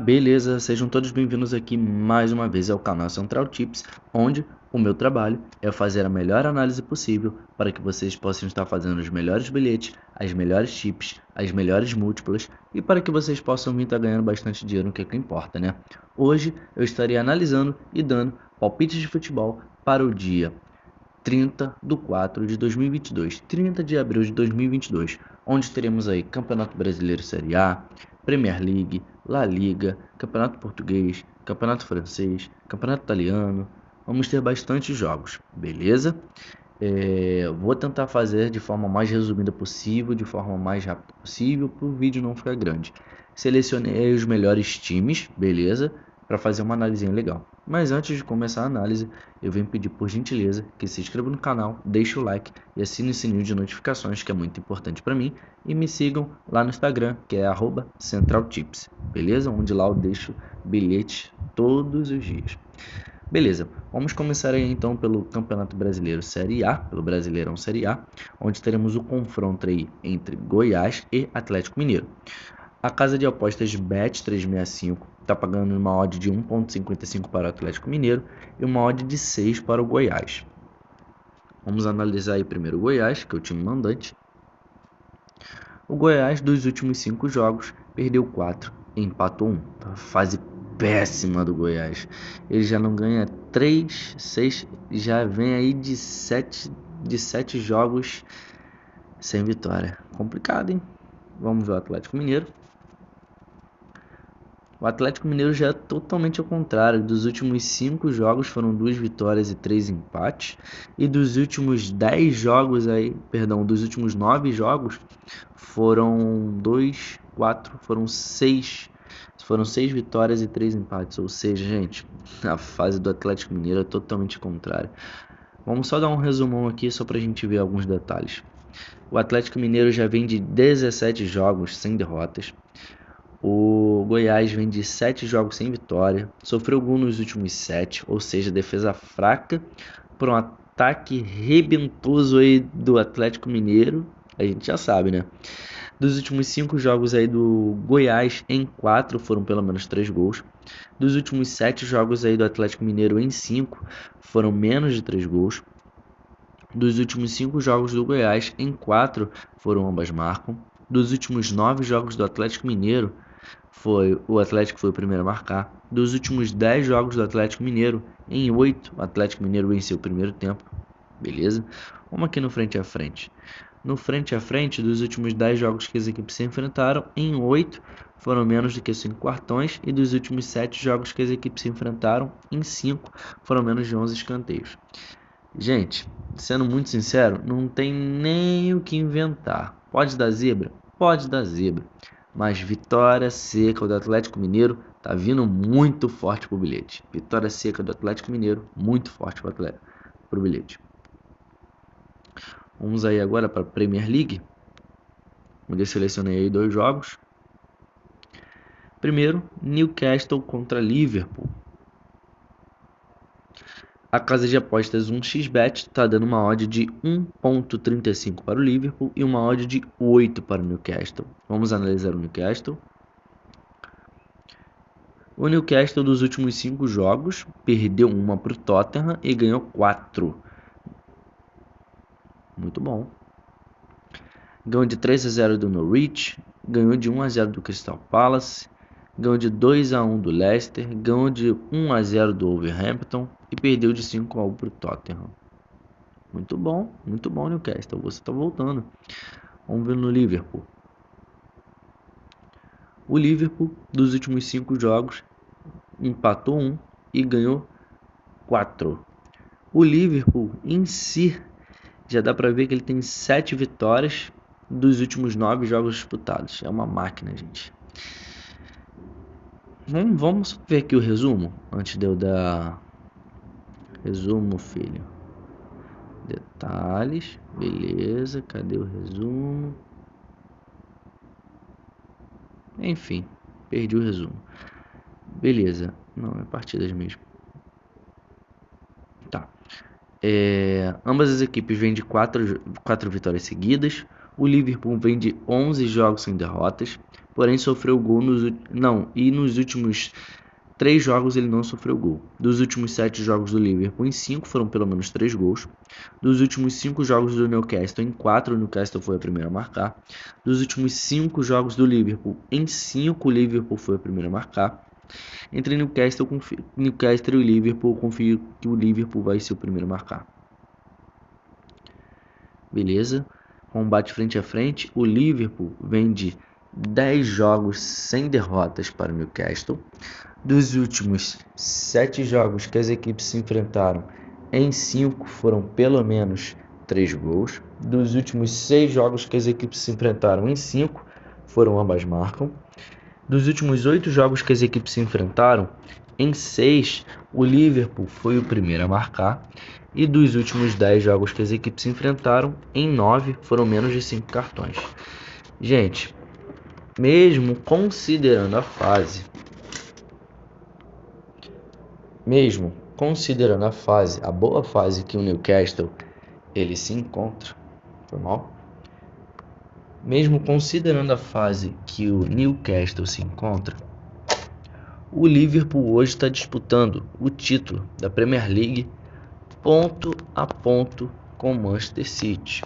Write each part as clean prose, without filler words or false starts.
Beleza, sejam todos bem-vindos aqui mais uma vez ao canal Central Tips, onde o meu trabalho é fazer a melhor análise possível para que vocês possam estar fazendo os melhores bilhetes, as melhores chips, as melhores múltiplas e para que vocês possam vir estar ganhando bastante dinheiro, que é o que importa, né? Hoje eu estarei analisando e dando palpites de futebol para o dia 30 de 4 de 2022, 30 de abril de 2022, onde teremos aí Campeonato Brasileiro Série A, Premier League, La Liga, Campeonato Português, Campeonato Francês, Campeonato Italiano. Vamos ter bastante jogos, beleza? Vou tentar fazer de forma mais resumida possível, de forma mais rápida possível, para o vídeo não ficar grande. Selecionei os melhores times, beleza? Para fazer uma análise legal. Mas antes de começar a análise, eu venho pedir por gentileza que se inscreva no canal, deixe o like e assine o sininho de notificações, que é muito importante para mim. E me sigam lá no Instagram, que é @centraltips, beleza? Onde lá eu deixo bilhetes todos os dias. Beleza, vamos começar aí então pelo Campeonato Brasileiro Série A, pelo Brasileirão Série A, onde teremos o confronto aí entre Goiás e Atlético Mineiro. A casa de apostas Bet365 está pagando uma odd de 1,55 para o Atlético Mineiro e uma odd de 6 para o Goiás. Vamos analisar aí primeiro o Goiás, que é o time mandante. O Goiás, dos últimos 5 jogos, perdeu 4 e empatou 1. Fase péssima do Goiás. Ele já não ganha 3, 6, já vem aí de 7 jogos sem vitória. Complicado, hein? Vamos ver o Atlético Mineiro. O Atlético Mineiro já é totalmente ao contrário. Dos últimos 5 jogos foram 2 vitórias e 3 empates. E dos últimos 10 jogos aí, perdão, dos últimos 9 jogos foram 2, 4, foram 6. Foram 6 vitórias e 3 empates. Ou seja, gente, a fase do Atlético Mineiro é totalmente contrária. Vamos só dar um resumão aqui só pra gente ver alguns detalhes. O Atlético Mineiro já vem de 17 jogos sem derrotas. O Goiás vem de 7 jogos sem vitória, sofreu gol nos últimos 7, ou seja, defesa fraca por um ataque rebentoso aí do Atlético Mineiro, a gente já sabe, né? Dos últimos 5 jogos aí do Goiás, em 4 foram pelo menos 3 gols. Dos últimos 7 jogos aí do Atlético Mineiro, em 5 foram menos de 3 gols. Dos últimos 5 jogos do Goiás, em 4 foram ambas marcam. Dos últimos 9 jogos do Atlético Mineiro, o Atlético foi o primeiro a marcar. Dos últimos 10 jogos do Atlético Mineiro, em 8 o Atlético Mineiro venceu o primeiro tempo. Beleza? Vamos aqui no frente a frente. No frente a frente, dos últimos 10 jogos que as equipes se enfrentaram, em 8 foram menos do que 5 quartões. E dos últimos 7 jogos que as equipes se enfrentaram, em 5 foram menos de 11 escanteios. Gente, sendo muito sincero, não tem nem o que inventar. Pode dar zebra? Pode dar zebra. Mas vitória seca do Atlético Mineiro tá vindo muito forte pro bilhete. Vitória seca do Atlético Mineiro, muito forte pro bilhete. Vamos aí agora para a Premier League, onde eu selecionei aí 2 jogos. Primeiro, Newcastle contra Liverpool. A casa de apostas 1xBet está dando uma odd de 1,35 para o Liverpool e uma odd de 8 para o Newcastle. Vamos analisar o Newcastle. O Newcastle dos últimos 5 jogos perdeu uma para o Tottenham e ganhou 4. Muito bom. Ganhou de 3-0 do Norwich, ganhou de 1-0 do Crystal Palace, ganhou de 2-1 do Leicester, ganhou de 1-0 do Wolverhampton e perdeu de 5-1 para o Tottenham. Muito bom, Newcastle, você está voltando. Vamos ver no Liverpool. O Liverpool, dos últimos 5 jogos, empatou 1 e ganhou 4. O Liverpool em si, já dá para ver que ele tem 7 vitórias dos últimos 9 jogos disputados. É uma máquina, gente. Vamos ver aqui o resumo, antes de eu dar... Resumo, filho. Detalhes, beleza, cadê o resumo? Enfim, perdi o resumo. Beleza, não, é partidas mesmo. Tá. Ambas as equipes vêm de 4 vitórias seguidas. O Liverpool vem de 11 jogos sem derrotas, porém sofreu gol nos últimos 3 jogos ele não sofreu gol. Dos últimos 7 jogos do Liverpool, em 5 foram pelo menos 3 gols. Dos últimos 5 jogos do Newcastle, em 4 o Newcastle foi a primeira a marcar. Dos últimos 5 jogos do Liverpool, em 5 o Liverpool foi a primeira a marcar. Entre Newcastle e Liverpool, eu confio que o Liverpool vai ser o primeiro a marcar. Beleza? Combate frente a frente, o Liverpool vem de 10 jogos sem derrotas para o Newcastle. Dos últimos 7 jogos que as equipes se enfrentaram, em 5 foram pelo menos 3 gols. Dos últimos 6 jogos que as equipes se enfrentaram, em 5 foram ambas marcam. Dos últimos 8 jogos que as equipes se enfrentaram, em 6 o Liverpool foi o primeiro a marcar. E dos últimos 10 jogos que as equipes se enfrentaram, em 9 foram menos de 5 cartões. Gente, mesmo considerando a boa fase que o Newcastle ele se encontra, foi mal? Mesmo considerando a fase que o Newcastle se encontra, o Liverpool hoje está disputando o título da Premier League ponto a ponto com Manchester City.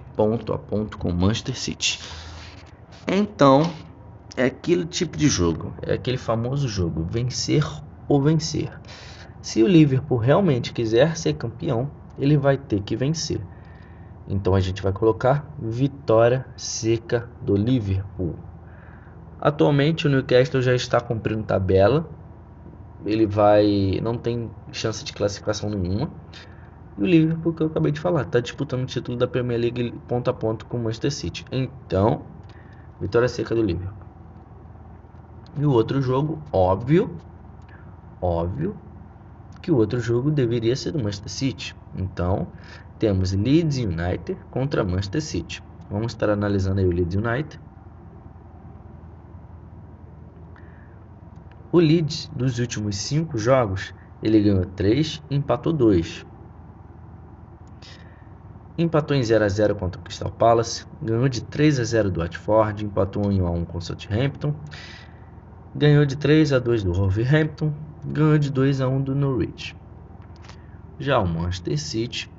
Então, é aquele tipo de jogo, é aquele famoso jogo, vencer ou vencer. Se o Liverpool realmente quiser ser campeão, ele vai ter que vencer. Então a gente vai colocar vitória seca do Liverpool. Atualmente o Newcastle já está cumprindo tabela. Não tem chance de classificação nenhuma. E o Liverpool, que eu acabei de falar, está disputando o título da Premier League ponto a ponto com o Manchester City. Então, vitória seca do Liverpool. E o outro jogo, óbvio que o outro jogo deveria ser do Manchester City. Então, temos Leeds United contra Manchester City. Vamos estar analisando aí o Leeds United. O Leeds, dos últimos 5 jogos, ele ganhou 3 e empatou 2. Empatou em 0-0 contra o Crystal Palace, ganhou de 3-0 do Watford, empatou em 1-1 com o Southampton, ganhou de 3-2 do Wolverhampton, ganhou de 2-1 do Norwich. Já o Manchester City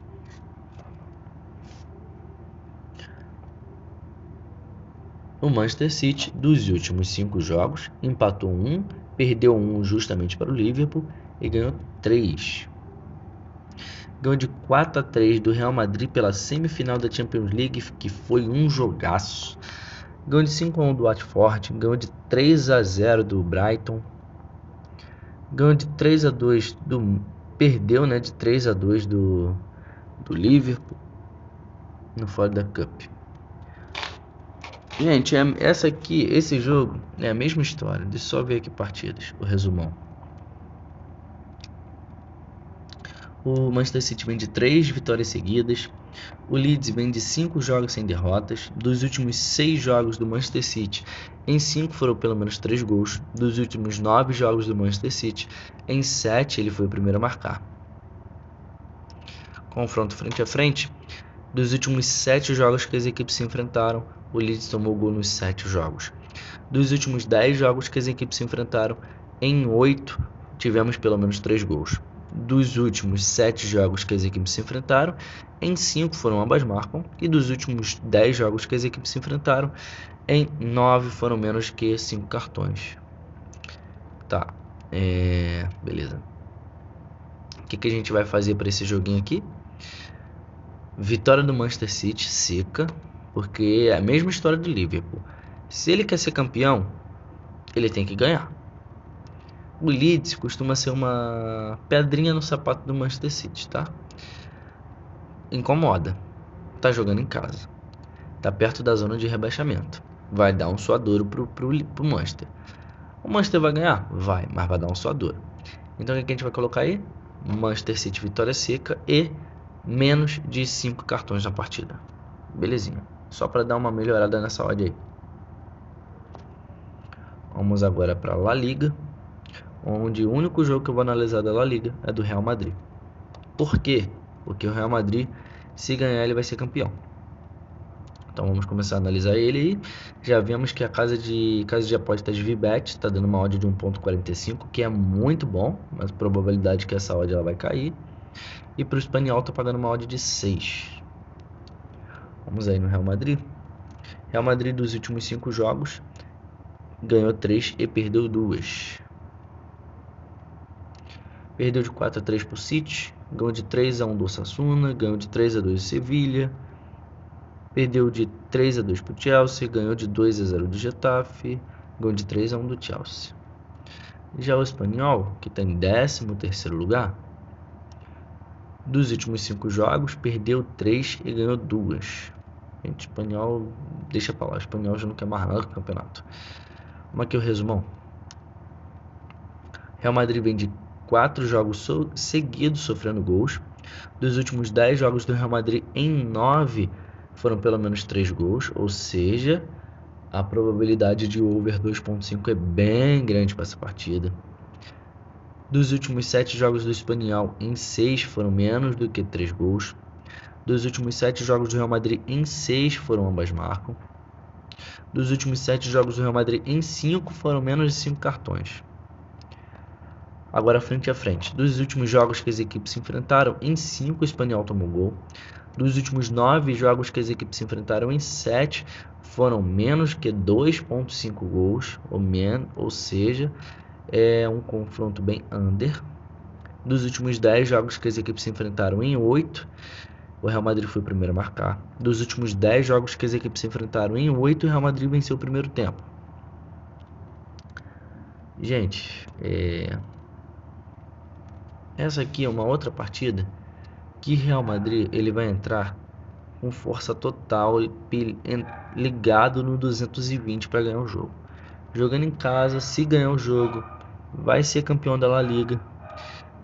dos últimos 5 jogos, empatou 1, perdeu 1 justamente para o Liverpool e ganhou 3. Ganhou de 4-3 do Real Madrid pela semifinal da Champions League, que foi um jogaço. Ganhou de 5-1 do Watford, ganhou de 3-0 do Brighton, ganhou de 3-2 perdeu, de 3-2 do Liverpool no Ford Cup. Gente, esse jogo é a mesma história. Deixa eu só ver aqui partidas, o resumão. O Manchester City vem de 3 vitórias seguidas. O Leeds vem de 5 jogos sem derrotas. Dos últimos 6 jogos do Manchester City, em 5 foram pelo menos 3 gols. Dos últimos 9 jogos do Manchester City, em 7 ele foi o primeiro a marcar. Confronto frente a frente. Dos últimos 7 jogos que as equipes se enfrentaram, o Leeds tomou gol nos 7 jogos. Dos últimos 10 jogos que as equipes se enfrentaram, em 8 tivemos pelo menos 3 gols. Dos últimos 7 jogos que as equipes se enfrentaram, em 5 foram ambas marcam. E dos últimos 10 jogos que as equipes se enfrentaram, em 9 foram menos que 5 cartões. Tá, beleza. O que a gente vai fazer para esse joguinho aqui? Vitória do Manchester City seca, porque é a mesma história do Liverpool. Se ele quer ser campeão, ele tem que ganhar. O Leeds costuma ser uma pedrinha no sapato do Manchester City, tá? Incomoda. Tá jogando em casa. Tá perto da zona de rebaixamento. Vai dar um suadouro pro Manchester. O Manchester vai ganhar? Vai, mas vai dar um suadouro. Então o que a gente vai colocar aí? Manchester City vitória seca e menos de 5 cartões na partida. Belezinha. Só para dar uma melhorada nessa odd aí. Vamos agora para La Liga, onde o único jogo que eu vou analisar da La Liga é do Real Madrid. Por quê? Porque o Real Madrid, se ganhar, ele vai ser campeão. Então vamos começar a analisar ele aí. Já vemos que a casa de apostas VBET está dando uma odd de 1,45, que é muito bom, mas a probabilidade que essa odd ela vai cair. E para o Espanhol está pagando uma odd de 6. Vamos aí no Real Madrid. Real Madrid dos últimos 5 jogos ganhou 3 e perdeu 2. Perdeu de 4-3 para o City, ganhou de 3-1 do Osasuna, ganhou de 3-2 do Sevilha, perdeu de 3-2 para o Chelsea, ganhou de 2-0 do Getafe, ganhou de 3-1 do Chelsea. Já o Espanhol, que está em 13º lugar, dos últimos 5 jogos, perdeu 3 e ganhou 2. Gente, Espanhol, deixa pra lá, o Espanhol já não quer mais nada do campeonato. Vamos aqui o resumão. Real Madrid vem de 4 jogos seguidos sofrendo gols. Dos últimos 10 jogos do Real Madrid, em 9 foram pelo menos 3 gols, ou seja, a probabilidade de over 2.5 é bem grande para essa partida. Dos últimos 7 jogos do Espanhol, em 6 foram menos do que 3 gols. Dos últimos 7 jogos do Real Madrid, em 6 foram ambas marcam. Dos últimos 7 jogos do Real Madrid, em 5 foram menos de 5 cartões. Agora frente a frente. Dos últimos jogos que as equipes se enfrentaram, em 5 o Espanhol tomou gol. Dos últimos 9 jogos que as equipes se enfrentaram, em 7 foram menos que 2.5 gols, ou seja, é um confronto bem under. Dos últimos 10 jogos que as equipes se enfrentaram, em 8 o Real Madrid foi o primeiro a marcar. Dos últimos 10 jogos que as equipes se enfrentaram, em 8 o Real Madrid venceu o primeiro tempo. Gente, essa aqui é uma outra partida que Real Madrid ele vai entrar com força total, ligado no 220 para ganhar o jogo. Jogando em casa, se ganhar o jogo, vai ser campeão da La Liga.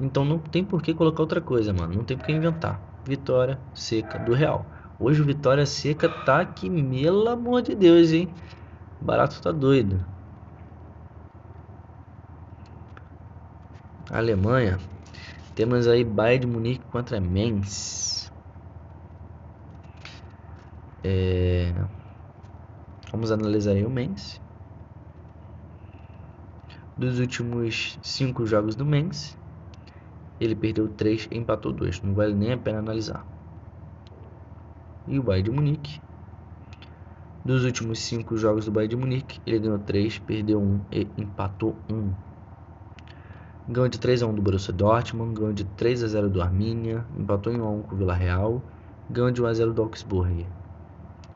Então não tem por que colocar outra coisa, mano. Não tem por que inventar. Vitória seca do Real. Hoje o Vitória seca tá que, pelo amor de Deus, hein? Barato tá doido. Alemanha. Temos aí Bayern de Munique contra Mainz. Vamos analisar aí o Mainz. Dos últimos 5 jogos do Mainz, ele perdeu 3 e empatou 2. Não vale nem a pena analisar. E o Bayern de Munique. Dos últimos 5 jogos do Bayern de Munique, ele ganhou 3, perdeu 1 e empatou 1. Ganhou de 3-1 do Borussia Dortmund, ganhou de 3-0 do Arminia, empatou em 1-1 com o Villarreal, ganhou de 1-0 do Augsburg.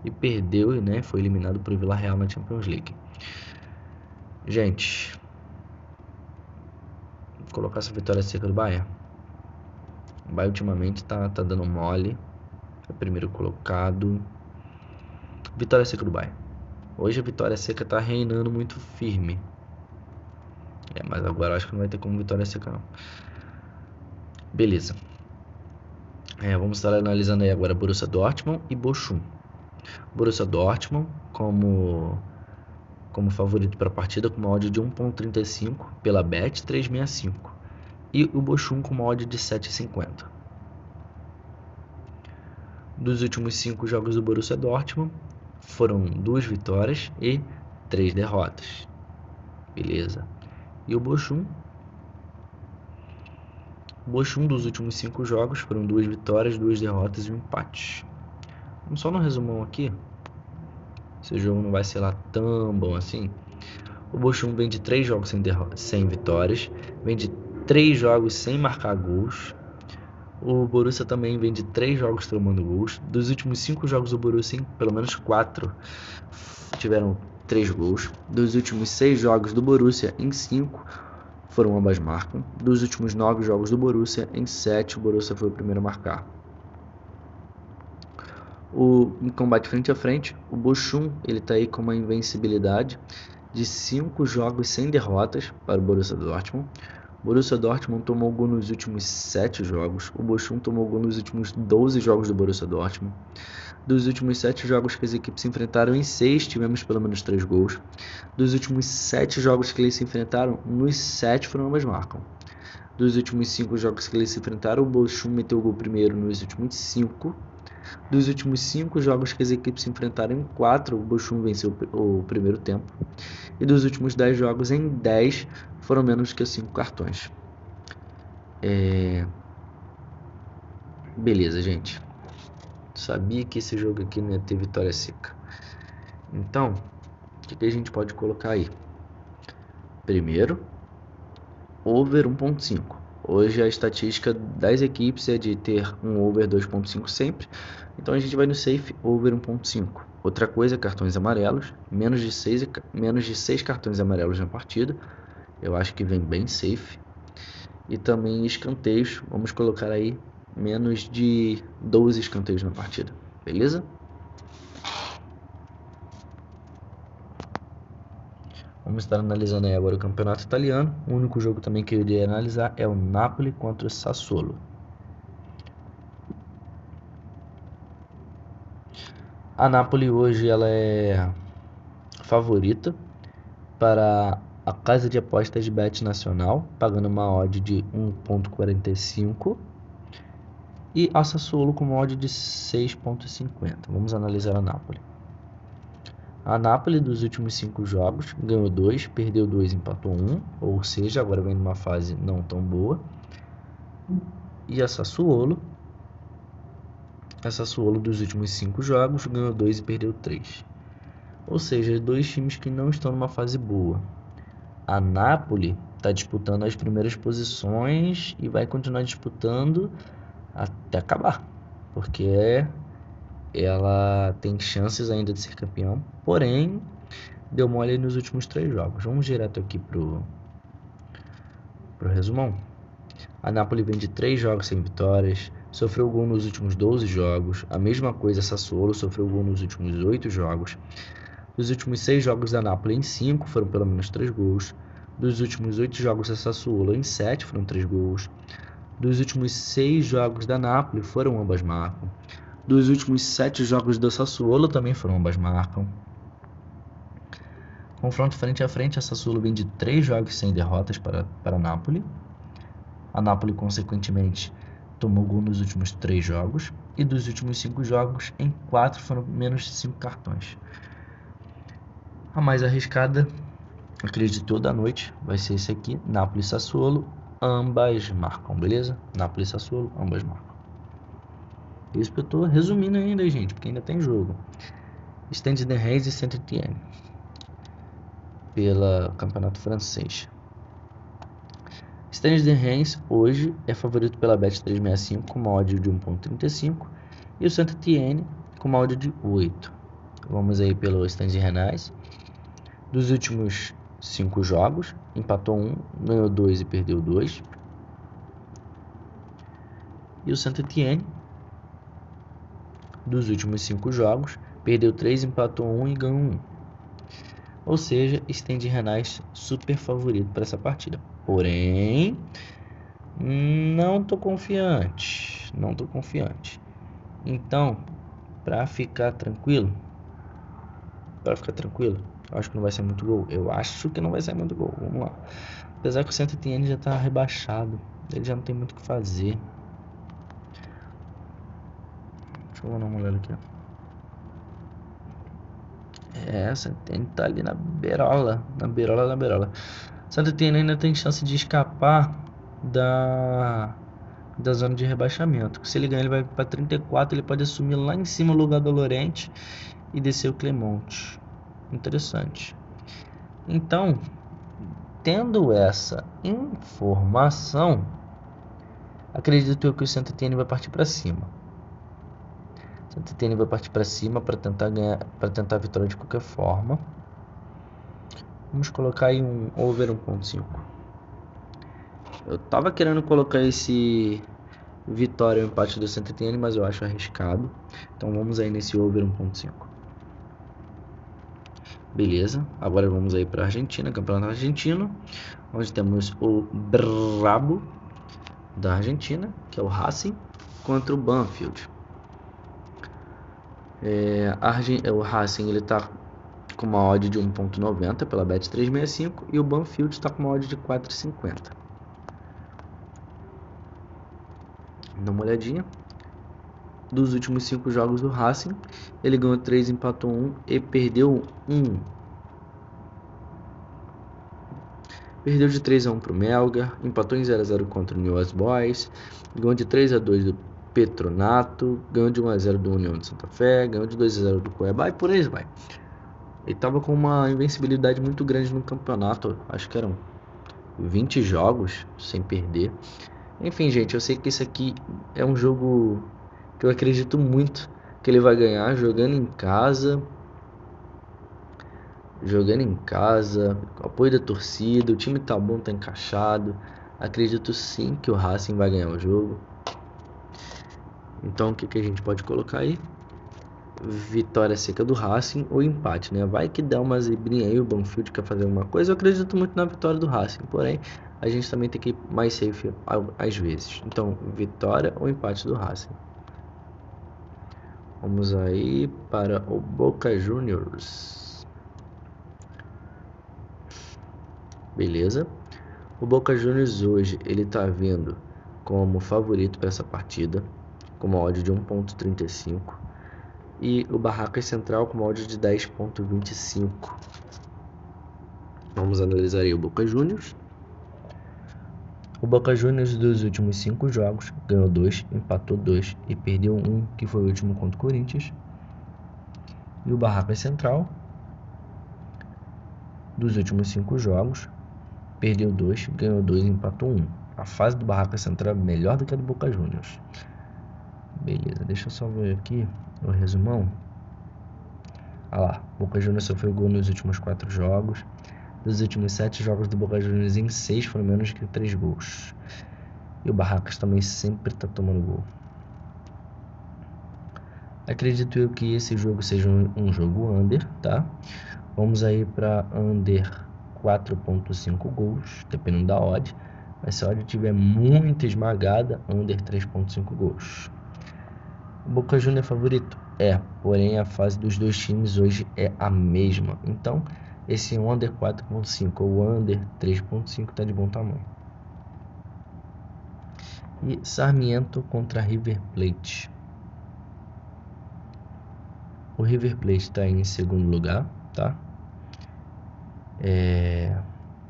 E perdeu, né? Foi eliminado por Villarreal na Champions League. Gente, vou colocar essa vitória seca do Bayern. O Bayern ultimamente tá dando mole. É o primeiro colocado. Vitória seca do Bayern. Hoje a vitória seca tá reinando muito firme. Mas agora eu acho que não vai ter como vitória seca não. Beleza. Vamos estar analisando aí agora Borussia Dortmund e Bochum. Borussia Dortmund como favorito para a partida com uma odd de 1.35 pela Bet 365 e o Bochum com uma odd de 7.50. Dos últimos 5 jogos do Borussia Dortmund foram 2 vitórias e 3 derrotas. Beleza. E o Bochum dos últimos 5 jogos foram 2 vitórias, 2 derrotas e um empate. Vamos só no resumão aqui. Esse jogo não vai ser lá tão bom assim. O Bochum vem de 3 jogos sem vitórias, vem de 3 jogos sem marcar gols. O Borussia também vem de 3 jogos tomando gols. Dos últimos 5 jogos do Borussia, pelo menos 4 tiveram 3 gols. Dos últimos 6 jogos do Borussia, em 5 foram ambas marcam. Dos últimos 9 jogos do Borussia, em 7 o Borussia foi o primeiro a marcar. Em combate frente a frente, o Bochum ele está aí com uma invencibilidade de 5 jogos sem derrotas para o Borussia Dortmund. O Borussia Dortmund tomou gol nos últimos 7 jogos. O Bochum tomou gol nos últimos 12 jogos do Borussia Dortmund. Dos últimos 7 jogos que as equipes se enfrentaram, em 6 tivemos pelo menos 3 gols. Dos últimos 7 jogos que eles se enfrentaram, nos 7 foram ambas marcam. Dos últimos 5 jogos que eles se enfrentaram, o Bochum meteu o gol primeiro nos últimos 5. Dos últimos 5 jogos que as equipes se enfrentaram em 4, o Bochum venceu o primeiro tempo. E dos últimos 10 jogos, em 10 foram menos que 5 cartões. Beleza, gente. Sabia que esse jogo aqui não ia ter vitória seca. Então, o que a gente pode colocar aí? Primeiro, over 1.5. Hoje a estatística das equipes é de ter um over 2.5 sempre. Então a gente vai no safe over 1.5. Outra coisa, cartões amarelos. Menos de 6 cartões amarelos na partida. Eu acho que vem bem safe. E também escanteios. Vamos colocar aí menos de 12 escanteios na partida. Beleza? Vamos estar analisando aí agora o campeonato italiano. O único jogo também que eu iria analisar é o Napoli contra o Sassuolo. A Napoli hoje ela é favorita para a casa de apostas de Bet Nacional, pagando uma odd de 1.45, e a Sassuolo com uma odd de 6.50. Vamos analisar a Napoli. A Napoli dos últimos 5 jogos ganhou 2, perdeu 2, empatou 1, ou seja, agora vem numa fase não tão boa. E a Sassuolo dos últimos 5 jogos ganhou 2 e perdeu 3. Ou seja, 2 times que não estão numa fase boa. A Napoli está disputando as primeiras posições e vai continuar disputando até acabar, porque ela tem chances ainda de ser campeão, porém deu mole nos últimos 3 jogos. Vamos direto aqui pro resumão. A Napoli vem de 3 jogos sem vitórias, sofreu gol nos últimos 12 jogos. A mesma coisa, Sassuolo sofreu gol nos últimos 8 jogos. Dos últimos 6 jogos da Napoli, em 5 foram pelo menos 3 gols. Dos últimos 8 jogos da Sassuolo, em 7 foram 3 gols. Dos últimos 6 jogos da Napoli, foram ambas marcam. Dos últimos 7 jogos do Sassuolo, também foram ambas marcam. Confronto frente a frente, a Sassuolo vem de 3 jogos sem derrotas para a Napoli. A Napoli, consequentemente, tomou gol nos últimos 3 jogos. E dos últimos 5 jogos, em 4 foram menos de 5 cartões. A mais arriscada, acredito toda noite, vai ser esse aqui, Napoli e Sassuolo, ambas marcam, beleza? Napoli e Sassuolo, ambas marcam. Isso que eu tô resumindo ainda, gente, porque ainda tem jogo. Stade de Reims e Saint-Étienne, pelo campeonato francês. Stade de Reims hoje é favorito pela Bet365 com uma odd de 1.35 e o Saint-Étienne com uma odd de 8. Vamos aí pelo Stade de Reims. Dos últimos 5 jogos, empatou 1, ganhou 2 e perdeu 2. E o Saint-Étienne, dos últimos 5 jogos, perdeu 3, empatou 1 e ganhou 1. Ou seja, Stade Rennais super favorito para essa partida. Porém, não tô confiante. Então, para ficar tranquilo, acho que não vai ser muito gol. Vamos lá. Apesar que o Saint-Étienne já tá rebaixado, ele já não tem muito o que fazer. Deixa eu dar uma olhada aqui. O Saint-Étienne tá ali na beirola. Saint-Étienne ainda tem chance de escapar da zona de rebaixamento. Se ele ganhar, ele vai para 34, ele pode assumir lá em cima o lugar do Lorient e descer o Clermont. Interessante. Então, tendo essa informação, acredito eu que o Saint-Étienne vai partir para cima. Saint-Étienne vai partir para cima para tentar ganhar, para tentar a vitória de qualquer forma. Vamos colocar aí um over 1.5. Eu tava querendo colocar esse vitória ou empate do Saint-Étienne, mas eu acho arriscado. Então vamos aí nesse over 1.5. Beleza, agora vamos aí para a Argentina, campeonato argentino, onde temos o brabo da Argentina, que é o Racing, contra o Banfield. O Racing ele tá com uma odd de 1.90 pela Bet365 e o Banfield está com uma odd de 4.50. Dá uma olhadinha. dos últimos 5 jogos do Racing, ele ganhou 3, empatou 1 e perdeu 1. Perdeu de 3-1 para o Melgar, empatou em 0-0 contra o Newell's Boys, ganhou de 3-2 do Petronato, ganhou de 1-0 do União de Santa Fé, ganhou de 2-0 do Cuiabá e por aí vai. Ele estava com uma invencibilidade muito grande no campeonato, acho que eram 20 jogos sem perder. Enfim, gente, eu sei que esse aqui é um jogo que eu acredito muito que ele vai ganhar jogando em casa, com apoio da torcida, o time tá bom, tá encaixado. Acredito sim que o Racing vai ganhar o jogo. Então o que a gente pode colocar aí? Vitória seca do Racing ou empate, né? Vai que dá uma zebrinha aí, o Banfield quer fazer alguma coisa. Eu acredito muito na vitória do Racing, porém a gente também tem que ir mais safe às vezes. Então, vitória ou empate do Racing. Vamos aí para o Boca Juniors. Beleza? O Boca Juniors hoje ele tá vindo como favorito para essa partida, com uma odd de 1.35, e o Barracas Central com uma odd de 10.25. Vamos analisar aí o Boca Juniors. O Boca Juniors dos últimos 5 jogos ganhou 2, empatou 2 e perdeu 1, que foi o último contra o Corinthians. E o Barracas Central dos últimos 5 jogos perdeu 2, ganhou 2 e empatou 1. A fase do Barracas Central é melhor do que a do Boca Juniors. Beleza, deixa eu só ver aqui o resumão. Olha lá, Boca Juniors sofreu gol nos últimos 4 jogos. Dos últimos 7 jogos do Boca Juniors, em 6 foram menos que 3 gols. E o Barracas também sempre tá tomando gol. Acredito eu que esse jogo seja um jogo under, tá? Vamos aí para under 4.5 gols, dependendo da odd. Mas se a odd estiver muito esmagada, under 3.5 gols. O Boca Juniors é favorito? É, porém a fase dos dois times hoje é a mesma. Então, esse under 4.5 ou under 3.5 tá de bom tamanho. E Sarmiento contra River Plate. O River Plate está em segundo lugar, tá? E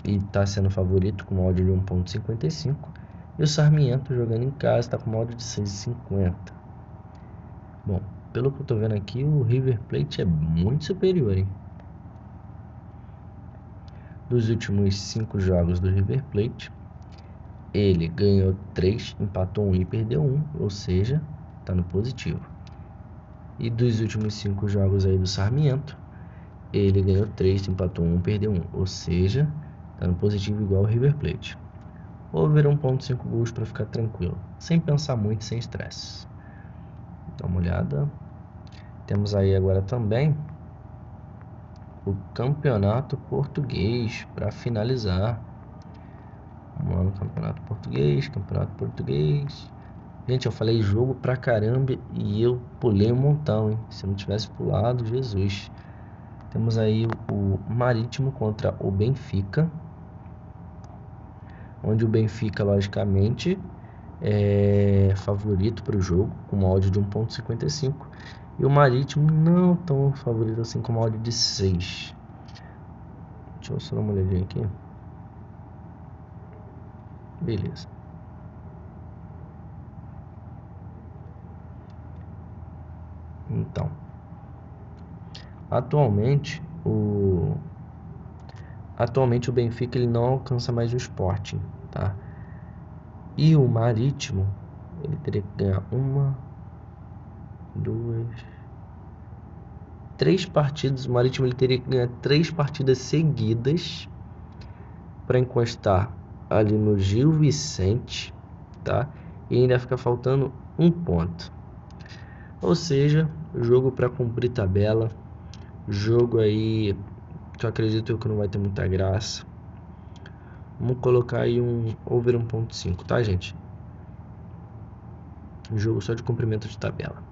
está sendo favorito com uma odd de 1.55. E o Sarmiento jogando em casa está com uma odd de 6.50. Bom, pelo que eu tô vendo aqui, o River Plate é muito superior, hein? Dos últimos 5 jogos do River Plate, ele ganhou 3, empatou 1 e perdeu 1, ou seja, tá no positivo. E dos últimos 5 jogos aí do Sarmiento, ele ganhou 3, empatou 1, perdeu 1, ou seja, tá no positivo igual o River Plate. Over 1.5 gols para ficar tranquilo, sem pensar muito, sem estresse. Dá uma olhada. Temos aí agora também o Campeonato Português para finalizar. Vamos lá no Campeonato Português. Gente, eu falei jogo pra caramba e eu pulei um montão, hein? Se eu não tivesse pulado, Jesus. Temos aí o Marítimo contra o Benfica, onde o Benfica, logicamente, é favorito para o jogo, com uma odd de 1.55. E o Marítimo não tão favorito assim, com uma odd de 6. Deixa eu só dar uma olhadinha aqui. Beleza. Então, atualmente o Benfica ele não alcança mais o Sporting, tá? E o Marítimo ele teria que ganhar 1, 2, 3 partidas. O Marítimo ele teria que ganhar 3 partidas seguidas para encostar ali no Gil Vicente, tá? E ainda fica faltando 1 ponto. Ou seja, jogo para cumprir tabela, jogo aí que eu acredito que não vai ter muita graça. Vamos colocar aí um over 1.5, tá, gente? Jogo só de cumprimento de tabela.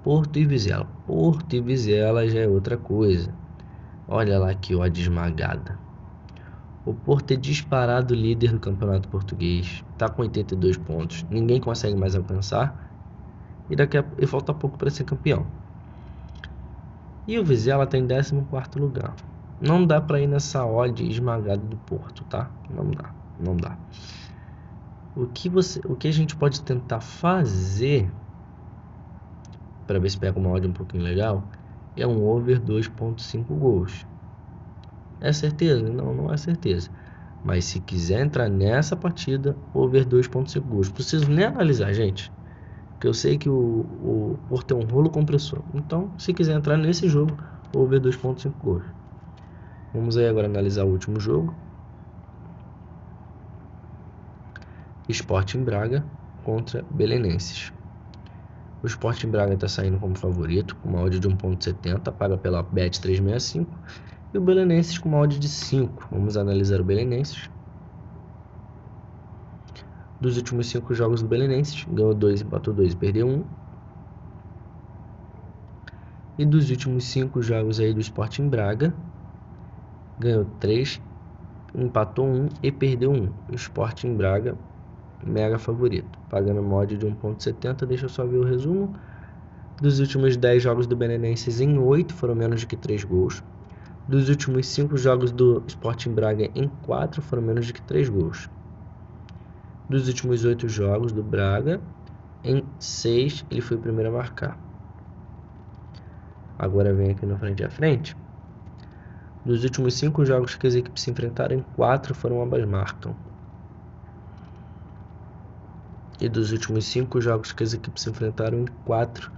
Porto e Vizela. Porto e Vizela já é outra coisa. Olha lá que odd esmagada. O Porto é disparado líder do Campeonato Português. Tá com 82 pontos. Ninguém consegue mais alcançar. e falta pouco para ser campeão. E o Vizela está em 14º lugar. Não dá para ir nessa odd esmagada do Porto, tá? Não dá. O que a gente pode tentar fazer para ver se pega uma odd um pouquinho legal é um over 2.5 gols. É certeza? Não é certeza. Mas se quiser entrar nessa partida, over 2.5 gols. Preciso nem analisar, gente. Porque eu sei que o Porto é um rolo compressor. Então, se quiser entrar nesse jogo, over 2.5 gols. Vamos aí agora analisar o último jogo. Sporting Braga contra Belenenses. O Sporting Braga está saindo como favorito, com uma odd de 1.70, paga pela Bet365. E o Belenenses com uma odd de 5. Vamos analisar o Belenenses. Dos últimos 5 jogos do Belenenses, ganhou 2, empatou 2 e perdeu 1. E dos últimos 5 jogos aí do Sporting Braga, ganhou 3, empatou 1 e perdeu 1. O Sporting Braga, mega favorito, pagando mod de 1.70. Deixa eu só ver o resumo. Dos últimos 10 jogos do Belenenses, em 8 foram menos de que 3 gols. Dos últimos 5 jogos do Sporting Braga, em 4 foram menos de que 3 gols. Dos últimos 8 jogos do Braga, em 6 ele foi o primeiro a marcar. Agora vem aqui no frente a frente. Dos últimos 5 jogos que as equipes se enfrentaram, em 4 foram ambas marcam. E dos últimos 5 jogos que as equipes se enfrentaram, em 4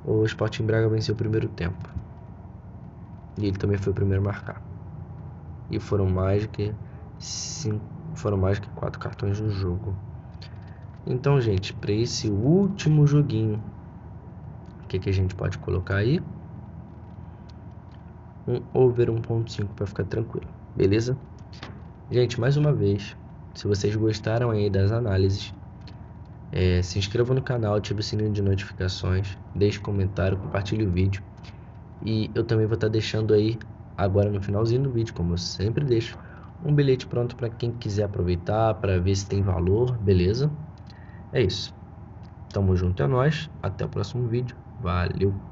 o Sporting Braga venceu o primeiro tempo. E ele também foi o primeiro a marcar. E foram mais que 4 cartões no jogo. Então, gente, para esse último joguinho, o que a gente pode colocar aí? Um over 1.5 para ficar tranquilo, beleza? Gente, mais uma vez, se vocês gostaram aí das análises, se inscreva no canal, ative o sininho de notificações, deixe comentário, compartilhe o vídeo. E eu também vou estar deixando aí, agora no finalzinho do vídeo, como eu sempre deixo, um bilhete pronto para quem quiser aproveitar, para ver se tem valor, beleza? É isso. Tamo junto, é nóis. Até o próximo vídeo. Valeu!